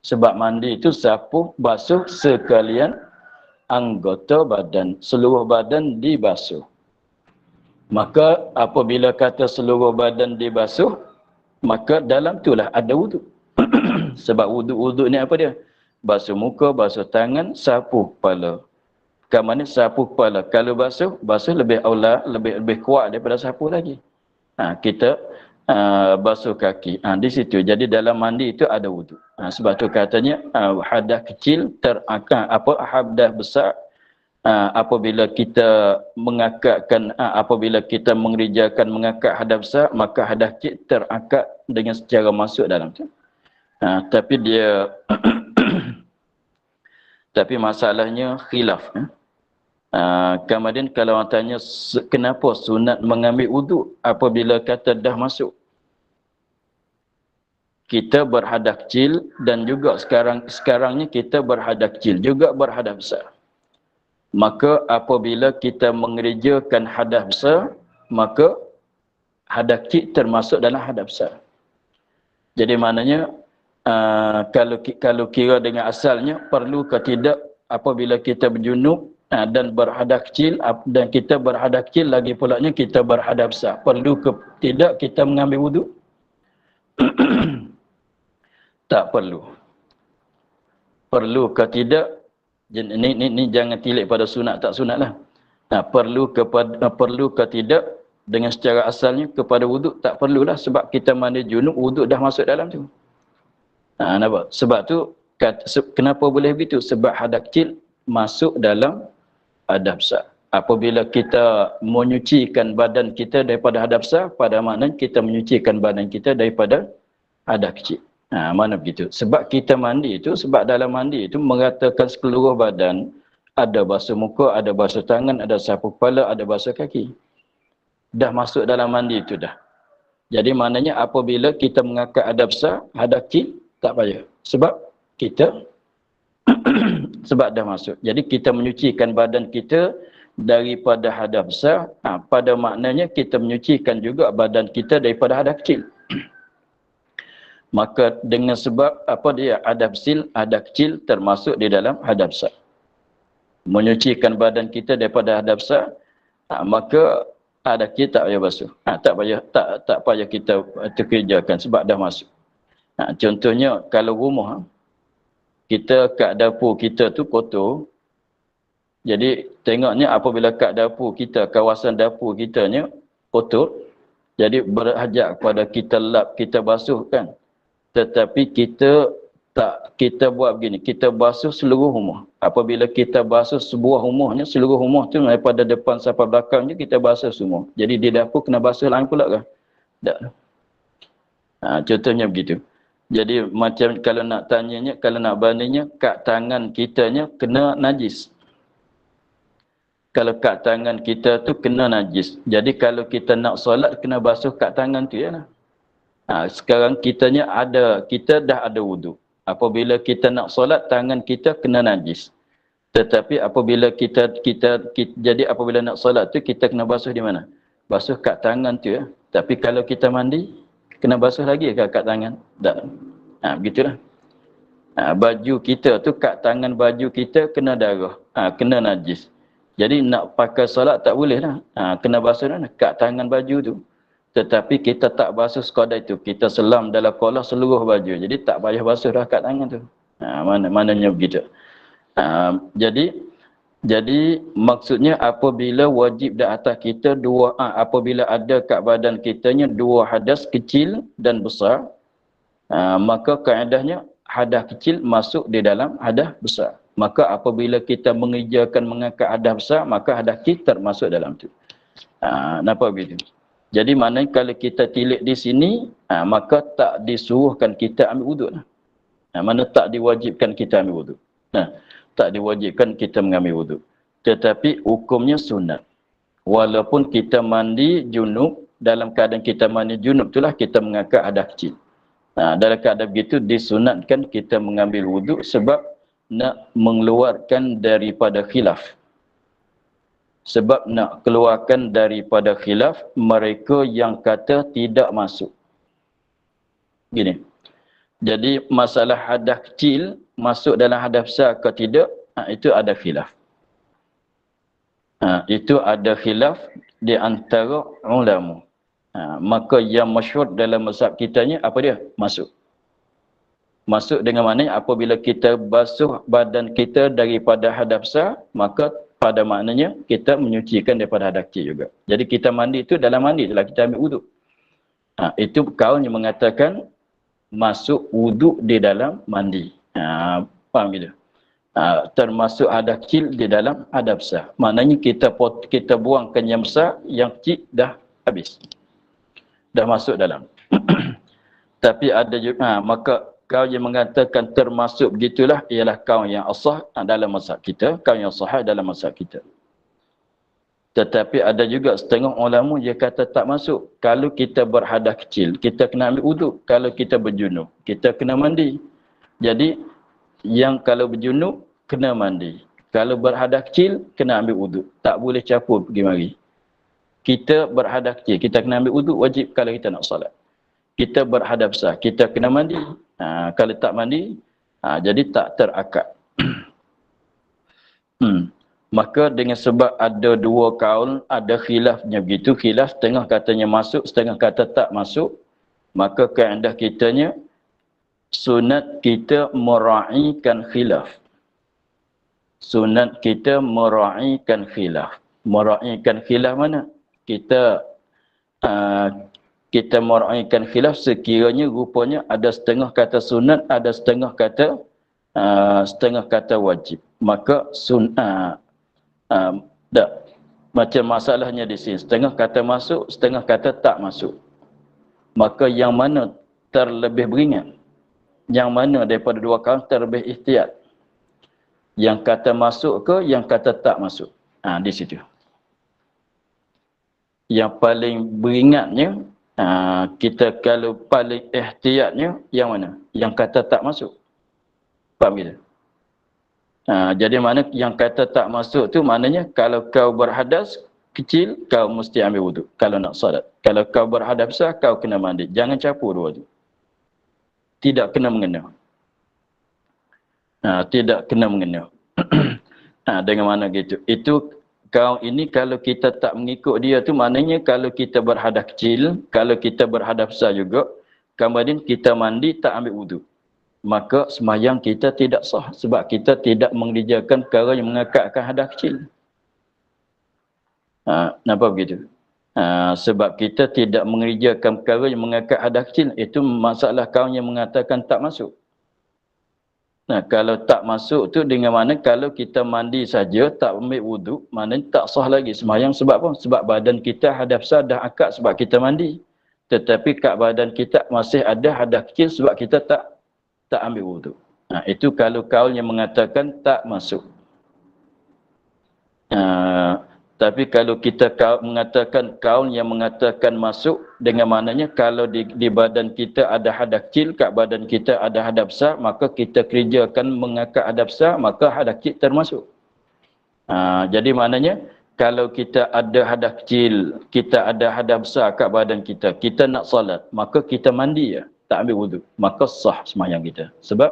Sebab mandi itu sapu, basuh sekalian anggota badan. Seluruh badan dibasuh. Maka apabila kata seluruh badan dibasuh, maka dalam itulah ada wuduk. Sebab wuduk ni apa dia? Basuh muka, basuh tangan, sapu kepala. Kat mana sapu kepala? Kalau basuh lebih aula, lebih kuat daripada sapu lagi. Kita basuh kaki. Di situ. Jadi dalam mandi itu ada wuduk. Sebab tu katanya hadas kecil hadas besar apabila kita mengakatkan apabila kita mengerjakan mengakad hadas besar, maka hadas kecil terakad dengan secara masuk dalam tu. Tapi dia tapi masalahnya khilaf. Kemudian kalau orang tanya kenapa sunat mengambil wuduk apabila kata dah masuk. Kita berhadas kecil dan juga sekarangnya kita berhadas kecil juga berhadas besar. Maka apabila kita mengerjakan hadas besar, maka hadas kecil termasuk dalam hadas besar. Jadi maknanya kalau kira dengan asalnya perlu ke tidak apabila kita berjunub dan berhadas kecil dan kita berhadas kecil lagi pulanya kita berhadas besar. Perlu ke tidak kita mengambil wuduk? Tak perlu. Perlu ke tidak? Ini jangan tilik pada sunat tak sunat lah. Perlu ke tidak dengan secara asalnya kepada wuduk? Tak perlulah sebab kita mandi junub, wuduk dah masuk dalam tu. Nampak? Sebab tu kenapa boleh begitu? Sebab hadas kecil masuk dalam hadas besar. Apabila kita menyucikan badan kita daripada hadas besar, pada makna kita menyucikan badan kita daripada hadas kecil. Mana begitu? Sebab kita mandi itu, sebab dalam mandi itu meratakan seluruh badan. Ada basuh muka, ada basuh tangan, ada sapu kepala, ada basuh kaki. Dah masuk dalam mandi itu dah. Jadi maknanya apabila kita mengangkat hadas besar, hadas kecil, tak payah. Sebab kita sebab dah masuk. Jadi kita menyucikan badan kita daripada hadas besar. Pada maknanya kita menyucikan juga badan kita daripada hadas kecil. Maka dengan sebab apa dia hadas kecil termasuk di dalam hadas besar. Menyucikan badan kita daripada hadas besar, maka hadas kecil tak payah basuh. Tak payah kita kerjakan sebab dah masuk. Contohnya kalau rumah kita kat dapur kita tu kotor. Jadi tengoknya apabila kat dapur kita, kawasan dapur kitanya kotor, jadi berhajat kepada kita lap, kita basuh kan. Tetapi kita buat begini, kita basuh seluruh rumah. Apabila kita basuh sebuah rumahnya, seluruh rumah tu daripada depan sampai belakangnya kita basuh semua. Jadi di dapur kena basuh lain pula ke? Tak. Contohnya begitu. Jadi macam kalau nak tanyanya, kalau nak bandingnya, kat tangan kitanya kena najis. Kalau kat tangan kita tu kena najis. Jadi kalau kita nak solat kena basuh kat tangan tu ya lah. Sekarang kita dah ada wuduk. Apabila kita nak solat, tangan kita kena najis. Tetapi apabila jadi apabila nak solat tu kita kena basuh di mana? Basuh kat tangan tu ya. Tapi kalau kita mandi, kena basuh lagi kat tangan? Tak. Begitulah. Baju kita tu kat tangan baju kita kena darah, kena najis. Jadi nak pakai solat tak boleh lah. Kena basuh dah kat tangan baju tu. Tetapi kita tak basuh sekadar itu. Kita selam dalam kolah seluruh baju. Jadi tak payah basuh dah kat tangan tu. Maknanya begitu. Jadi maksudnya apabila wajib di atas kita apabila ada kat badan kitanya dua hadas kecil dan besar, maka kaedahnya hadas kecil masuk di dalam hadas besar. Maka apabila kita mengerjakan mengangkat hadas besar, maka hadas kecil termasuk dalam tu. Nampak begitu? Jadi maknanya kalau kita tilik di sini, maka tak disuruhkan kita ambil wuduk. Mana tak diwajibkan kita ambil wuduk. Tak diwajibkan kita mengambil wuduk. Tetapi hukumnya sunat. Walaupun kita mandi junub, dalam keadaan kita mandi junub itulah kita mengangkat hadas kecil. Dalam keadaan begitu disunatkan kita mengambil wuduk sebab nak mengeluarkan daripada khilaf. Sebab nak keluarkan daripada khilaf mereka yang kata tidak masuk. Gini. Jadi masalah hadas kecil masuk dalam hadas besar ke tidak, itu ada khilaf. Itu ada khilaf di antara ulama. Maka yang masyhur dalam mazhab kita ni apa dia? Masuk. Masuk dengan maknanya apabila kita basuh badan kita daripada hadas besar, maka pada maknanya kita menyucikan daripada hadas kecil juga. Jadi kita mandi itu dalam mandi itulah kita ambil wuduk. Itu kaul yang mengatakan masuk wuduk di dalam mandi. Faham gitu? Termasuk hadas kecil di dalam hadas besar. Maknanya kita buangkan yang besar, yang kecil dah habis. Dah masuk dalam. Tapi ada juga, maka kaul yang mengatakan termasuk begitulah ialah kaul yang asah dalam mazhab kita, kaul yang sahih dalam mazhab kita. Tetapi ada juga setengah ulama dia kata tak masuk. Kalau kita berhadas kecil, kita kena ambil wuduk. Kalau kita berjunub, kita kena mandi. Jadi, yang kalau berjunub, kena mandi. Kalau berhadas kecil, kena ambil wuduk. Tak boleh capur pergi mari. Kita berhadas kecil, kita kena ambil wuduk wajib kalau kita nak salat. Kita berhadas besar, kita kena mandi. Kalau tak mandi, jadi tak terakad. Maka dengan sebab ada dua kaul, ada khilafnya begitu. Khilaf setengah katanya masuk, setengah kata tak masuk. Maka kaedah kitanya, sunat kita meraihkan khilaf. Sunat kita meraihkan khilaf. Meraihkan khilaf mana? Kita meraihkan khilaf sekiranya rupanya ada setengah kata sunat, ada setengah kata wajib. Maka macam masalahnya di sini, setengah kata masuk, setengah kata tak masuk. Maka yang mana terlebih beringat? Yang mana daripada dua kaul terlebih ihtiyat? Yang kata masuk ke, yang kata tak masuk? Di situ. Yang paling beringatnya, kita kalau paling ihtiyatnya, yang mana? Yang kata tak masuk. Faham kita? Jadi mana yang kata tak masuk tu maknanya kalau kau berhadas kecil, kau mesti ambil wuduk kalau nak salat. Kalau kau berhadas besar, kau kena mandi. Jangan campur dua tu. Tidak kena mengena. Tidak kena mengena. Dengan mana gitu. Itu kau ini kalau kita tak mengikut dia tu maknanya kalau kita berhadas kecil, kalau kita berhadas besar juga, kemudian kita mandi tak ambil wuduk. Maka sembahyang kita tidak sah sebab kita tidak mengerjakan perkara yang mengangkatkan hadas kecil. Nampak begitu? Sebab kita tidak mengerjakan perkara yang mengangkat hadas kecil, itu masalah kaum yang mengatakan tak masuk. Kalau tak masuk tu dengan mana kalau kita mandi saja tak ambil wuduk, maknanya tak sah lagi sembahyang. Sebab apa? Sebab badan kita hadas besar dah akad sebab kita mandi. Tetapi kat badan kita masih ada hadas kecil sebab kita tak ambil wuduk. Itu kalau kaul yang mengatakan tak masuk. Tapi kalau kita mengatakan kaul yang mengatakan masuk, dengan maknanya kalau di badan kita ada hadas kecil, kat badan kita ada hadas besar, maka kita kerjakan mengangkat hadas besar, maka hadas kecil termasuk. Jadi maknanya kalau kita ada hadas kecil, kita ada hadas besar kat badan kita, kita nak salat, maka kita mandi ya. Tak ambil wuduk, maka sah sembahyang kita. Sebab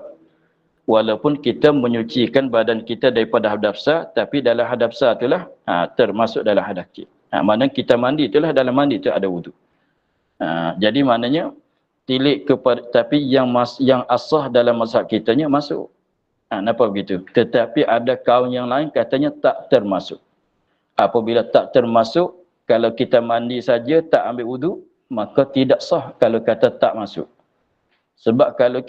walaupun kita menyucikan badan kita daripada hadas besar, tapi dalam hadas besar itulah termasuk dalam hadas kecil. Mana kita mandi itulah dalam mandi itu ada wuduk. Jadi maknanya tilik kepada, tapi yang asah dalam mazhab kitanya masuk. Kenapa begitu? Tetapi ada kaum yang lain katanya tak termasuk. Apabila tak termasuk, kalau kita mandi saja tak ambil wudu, maka tidak sah kalau kata tak masuk. Sebab kalau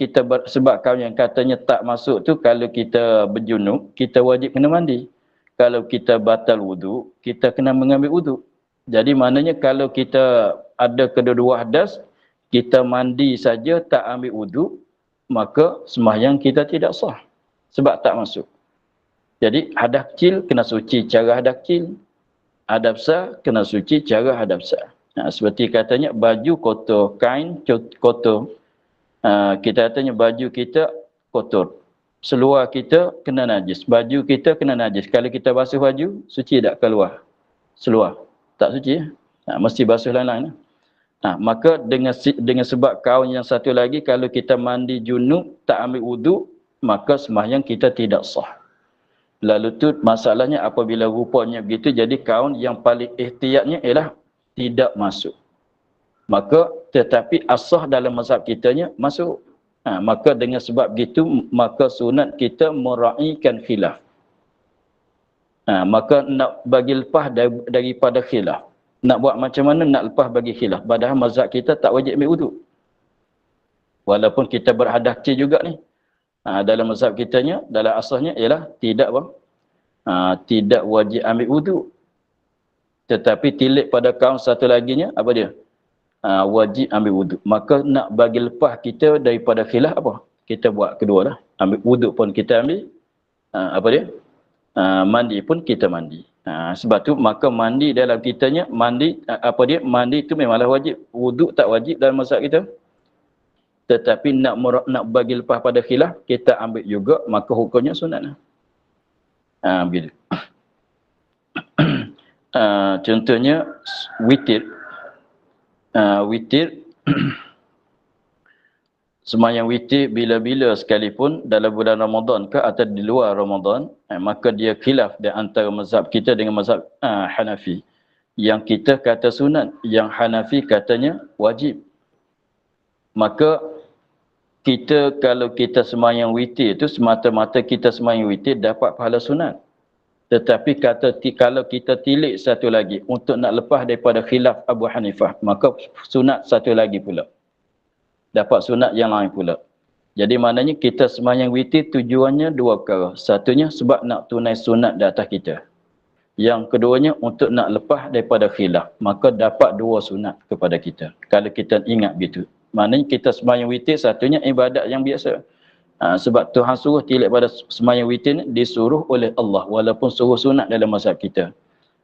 sebab kaum yang katanya tak masuk tu, kalau kita berjunub, kita wajib kena mandi. Kalau kita batal wudu, kita kena mengambil wudu. Jadi maknanya kalau kita ada kedua-dua hadas, kita mandi saja tak ambil wudu, maka sembahyang kita tidak sah. Sebab tak masuk. Jadi hadas kecil kena suci cara hadas kecil. Hadas besar kena suci cara hadas besar. Seperti katanya baju kotor, kain kotor. Kita katanya baju kita kotor. Seluar kita kena najis. Baju kita kena najis. Kalau kita basuh baju, suci tak keluar? Seluar. Tak suci. Mesti basuh lain-lain. Maka dengan sebab kaum yang satu lagi, kalau kita mandi junub, tak ambil wudu, maka sembahyang kita tidak sah. Lalu tu masalahnya apabila rupanya begitu, jadi kaum yang paling ihtiyatnya ialah tidak masuk. Maka tetapi asah dalam mazhab kitanya masuk. Maka dengan sebab begitu, maka sunat kita meraihkan khilaf. Maka nak bagi lepas daripada khilaf. Nak buat macam mana nak lepas bagi khilaf. Padahal mazhab kita tak wajib ambil wudu. Walaupun kita berhadas kecil juga ni. Dalam mazhab kitanya, dalam asasnya ialah tidak tidak wajib ambil wudu. Tetapi tilik pada kaum satu laginya, apa dia? Wajib ambil wudu. Maka nak bagi lepas kita daripada khilaf apa? Kita buat kedua lah. Ambil wudu pun kita ambil. Apa dia? Mandi pun kita mandi. Sebab tu maka mandi dalam kitanya, mandi itu memanglah wajib. Wudu tak wajib dalam mazhab kita. Tetapi nak bagi lepas pada khilaf, kita ambil juga, maka hukumnya sunat lah. Begitu. Contohnya witir. Witir sembahyang witir bila-bila sekalipun dalam bulan Ramadan ke atau di luar Ramadan, maka dia khilaf di antara mazhab kita dengan mazhab Hanafi. Yang kita kata sunat, yang Hanafi katanya wajib. Maka kita kalau kita sembahyang witir itu semata-mata kita sembahyang witir dapat pahala sunat. Tetapi kalau kita tilik satu lagi untuk nak lepas daripada khilaf Abu Hanifah, maka sunat satu lagi pula. Dapat sunat yang lain pula. Jadi maknanya kita sembahyang witir tujuannya dua perkara. Satunya sebab nak tunai sunat di atas kita. Yang keduanya untuk nak lepas daripada khilaf. Maka dapat dua sunat kepada kita. Kalau kita ingat begitu. Maknanya kita sembahyang witir satunya ibadat yang biasa. Sebab Tuhan suruh tilik pada sembahyang witir ni disuruh oleh Allah. Walaupun suruh sunat dalam mazhab kita.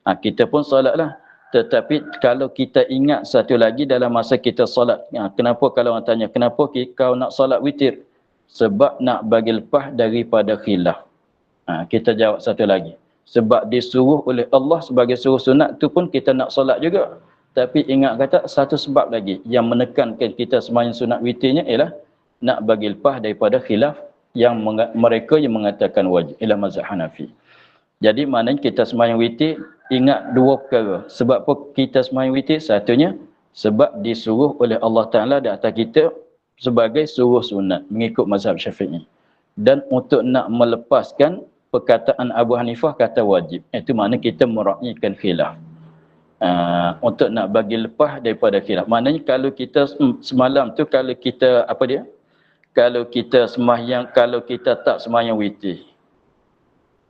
Kita pun solatlah. Tetapi kalau kita ingat satu lagi dalam masa kita solat. Kenapa kalau orang tanya, kenapa kau nak solat witir? Sebab nak bagi lepas daripada khilaf. Kita jawab satu lagi. Sebab disuruh oleh Allah sebagai suruh sunat tu pun kita nak solat juga. Tapi ingat kata satu sebab lagi yang menekankan kita sembahyang sunat witirnya ialah nak bagi lepas daripada khilaf yang mereka yang mengatakan wajib. Ialah mazhab Hanafi. Jadi maknanya kita sembahyang witir ingat dua perkara. Sebab apa kita sembahyang witir? Satunya sebab disuruh oleh Allah Ta'ala di atas kita sebagai suruh sunat mengikut mazhab Syafi'i. Dan untuk nak melepaskan perkataan Abu Hanifah kata wajib. Itu makna kita meraihkan khilaf. Untuk nak bagi lepas daripada khilaf. Maknanya kalau kita semalam tu kalau kita kalau kita tak sembahyang witir,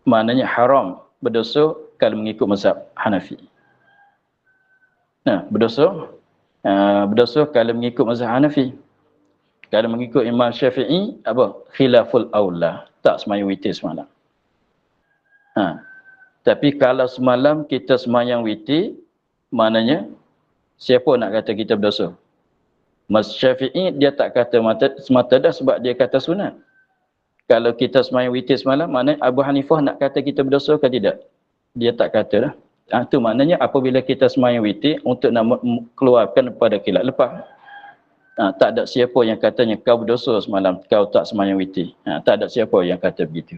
maknanya haram, berdosa kalau mengikut mazhab Hanafi. Berdosa kalau mengikut mazhab Hanafi. Kalau mengikut Imam Syafi'i, khilaful aula, tak sembahyang witir semalam. Tapi kalau semalam kita sembahyang witir, maknanya siapa nak kata kita berdosa? Mazhab Syafi'i dia tak kata semata dah sebab dia kata sunat. Kalau kita sembahyang witir semalam, maknanya Abu Hanifah nak kata kita berdosa ke tidak? Dia tak kata dah. Itu maknanya apabila kita sembahyang witir untuk nak keluarkan pada khilaf lepas. Tak ada siapa yang katanya kau berdosa semalam, kau tak sembahyang witir. Tak ada siapa yang kata begitu.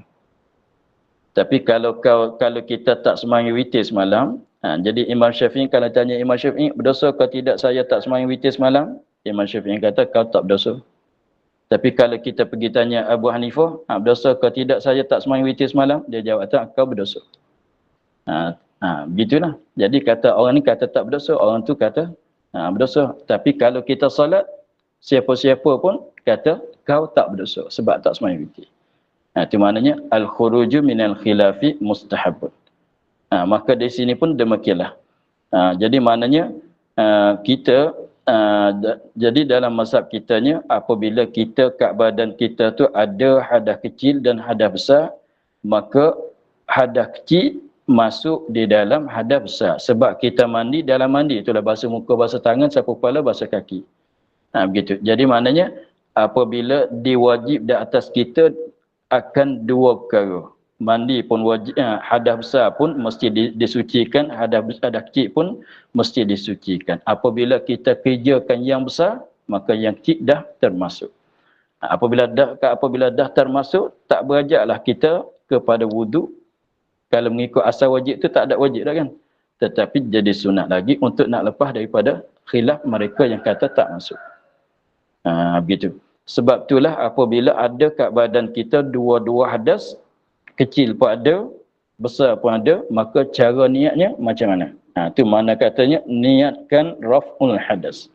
Tapi kalau kita tak sembahyang witir semalam, Jadi Imam Syafi'i, kalau tanya Imam Syafi'i, berdosa ke tidak saya tak sembahyang witir semalam? Imam Syafi'i kata, kau tak berdosa. Tapi kalau kita pergi tanya Abu Hanifah, berdosa ke tidak saya tak sembahyang witir semalam? Dia jawab, tak, kau berdosa. Begitulah. Jadi kata orang ni kata tak berdosa, orang tu kata berdosa. Tapi kalau kita solat, siapa-siapa pun kata kau tak berdosa sebab tak sembahyang witir. Itu maknanya al-khuruju minal khilafi mustahabun. Maka di sini pun demikianlah. Jadi maknanya kita jadi dalam mazhab kitanya, apabila kita kat badan kita tu ada hadas kecil dan hadas besar, maka hadas kecil masuk di dalam hadas besar. Sebab kita mandi dalam mandi, itulah basuh muka, basuh tangan, sapu kepala, basuh kaki. Begitu. Jadi maknanya apabila diwajib di atas kita akan dua perkara. Mandi pun wajib, hadas besar pun mesti disucikan, hadas kecil pun mesti disucikan. Apabila kita kerjakan yang besar, maka yang kecil dah termasuk. Apabila dah termasuk, tak berajaklah kita kepada wuduk. Kalau mengikut asal wajib tu tak ada wajib dah kan. Tetapi jadi sunat lagi untuk nak lepas daripada khilaf mereka yang kata tak masuk. Begitu. Sebab itulah apabila ada kat badan kita dua-dua hadas, kecil pun ada, besar pun ada, maka cara niatnya macam mana? Itu mana katanya niatkan raf'ul hadas.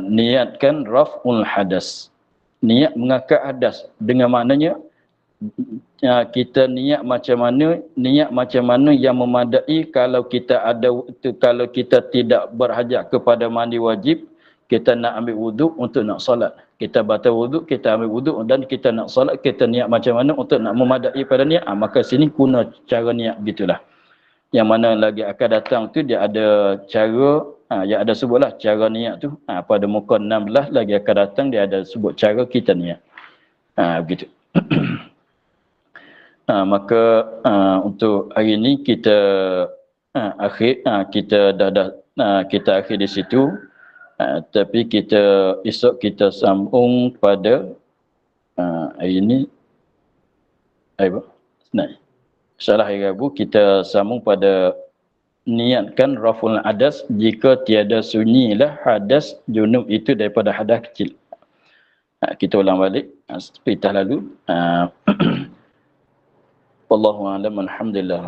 Niatkan raf'ul hadas. Niat mengangkat hadas dengan maknanya kita niat macam mana yang memadai. Kalau kita tidak berhajat kepada mandi wajib, kita nak ambil wuduk untuk nak solat. Kita batal wuduk, kita ambil wuduk dan kita nak solat, kita niat macam mana untuk nak memadai pada niat. Maka sini guna cara niat begitulah. Yang mana lagi akan datang tu dia ada cara, yang ada sebutlah cara niat tu. Pada muka 16 lagi akan datang dia ada sebut cara kita niat. Begitu. Maka untuk hari ini kita kita akhir di situ. Tapi esok kita sambung pada hari ini InsyaAllah hari Rabu kita sambung pada niatkan raful hadas jika tiada sunyilah hadas junub itu daripada hadas kecil. Kita ulang balik seperti lalu. Wallahu a'lam. Alhamdulillah.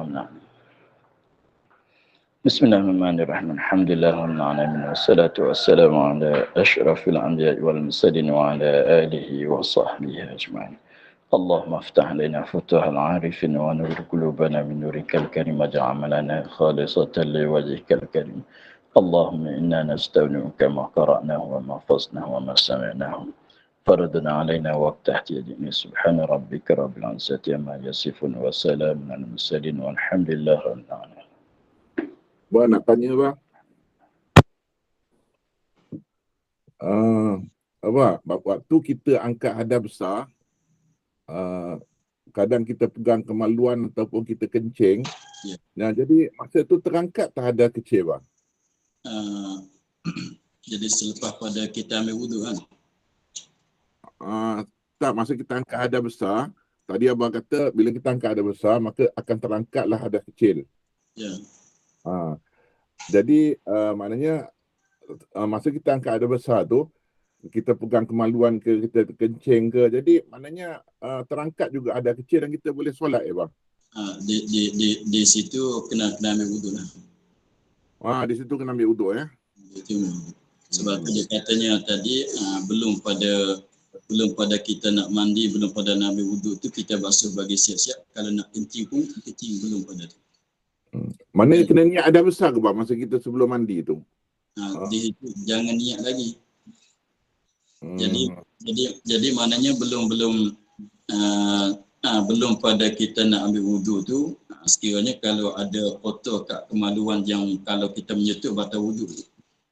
Bismillahirrahmanirrahim. Alhamdulillahirrahmanirrahim. Wassalatu wassalamu ala ashrafil anbiya'i wal mursalin wa ala alihi wa sahbihi ajma'in. Allahumma aftah lana futuhal arifin wa nur qulubana min nurikal karim waj'al amalana khalisatan liwajhikal karim. Allahumma inna nasta'unuka ma qara'nahu wa ma hafadnahu wa ma sami'nahu. Faradna alaina waqta ihtiyajina. Subhana rabbika rabbil izzati amma yasifun wa salamun alal mursalin walhamdulillahi rabbil alamin. Bang, nak tanya bang. Waktu kita angkat hadas besar, kadang kita pegang kemaluan ataupun kita kencing. Ya. Nah, jadi masa tu terangkat tak hadas kecil bang? Jadi selepas pada kita ambil wuduk kan? Tak, masa kita angkat hadas besar, tadi abang kata bila kita angkat hadas besar, maka akan terangkatlah hadas kecil. Ya. Jadi maknanya masa kita angkat hadas besar tu, kita pegang kemaluan ke, kita kencing ke, jadi maknanya terangkat juga hadas kecil dan kita boleh solat bang? Di situ kena ambil wuduk lah. Di situ kena ambil wuduk ya. Sebab dia katanya tadi belum pada kita nak mandi, belum pada nak ambil wuduk tu kita basuh bagi siap-siap. Kalau nak kencing pun kencing belum pada tu. Mana kena niat hadas besar ke bang masa kita sebelum mandi tu? Di situ jangan niat lagi. Jadi maknanya belum pada kita nak ambil wuduk tu, sekiranya kalau ada kotor kat kemaluan yang kalau kita menyentuh batal wuduk.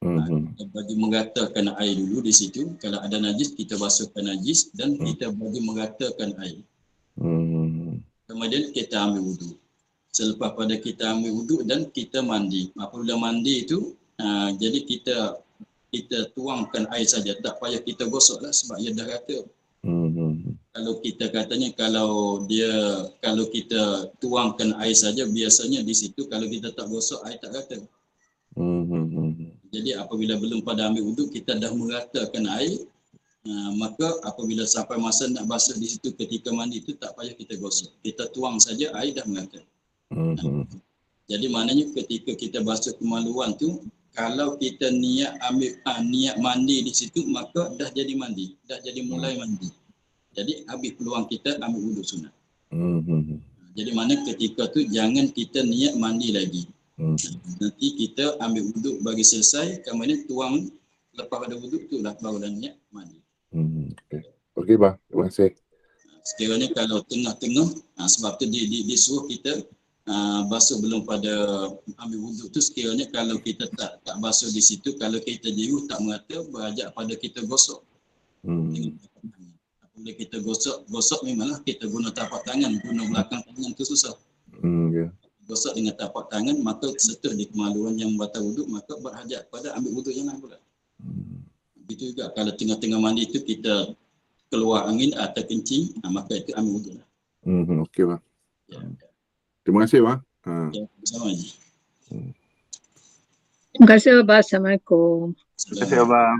Kita bagi meratakan air dulu di situ. Kalau ada najis kita basuhkan najis dan kita bagi meratakan air. Kemudian kita ambil wuduk. Selepas pada kita ambil wuduk dan kita mandi. Apabila mandi itu, jadi kita tuangkan air saja. Tak payah kita gosok lah sebab ia dah rata. Kalau kita katanya kalau kita tuangkan air saja, biasanya di situ kalau kita tak gosok air tak rata. Jadi apabila belum pada ambil wuduk, kita dah meratakan air, maka apabila sampai masa nak basuh di situ ketika mandi itu tak payah kita gosok. Kita tuang saja air dah merata. Jadi maknanya ketika kita basuh kemaluan tu, kalau kita niat niat mandi di situ, maka dah jadi mandi, dah jadi mulai mandi. Jadi habis peluang kita ambil wuduk sunat. Jadi mana ketika tu jangan kita niat mandi lagi. Nanti kita ambil wuduk bagi selesai, kemudian tuang lepas pada wuduk tu lah baru dah niat mandi. Okey bang, terima kasih. Sekiranya kalau tengah-tengah, sebab tu disuruh kita basuh belum pada ambil wuduk tu, sekiranya kalau kita tak basuh di situ, kalau kita jiru tak merata, berhajat pada kita gosok. Apabila kita gosok memanglah kita guna tapak tangan, guna belakang tangan tu susah. Gosok dengan tapak tangan, maka sentuh di kemaluan yang membatal wuduk, maka berhajat pada ambil wuduk yang lain pula. Begitu juga kalau tengah-tengah mandi tu kita keluar angin atau kencing, maka itu ambil wuduk lah. Okey bang. Ya. Terima kasih bang. Ya, bersama je. Terima kasih Abah. Assalamualaikum. Terima kasih Abang.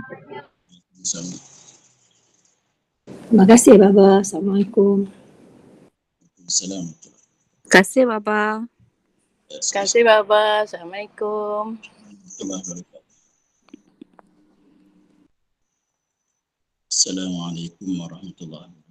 Bersama. Terima kasih Baba. Assalamualaikum. Assalamualaikum. Terima kasih Baba. Terima kasih Baba. Assalamualaikum. Assalamualaikum warahmatullahi wabarakatuh.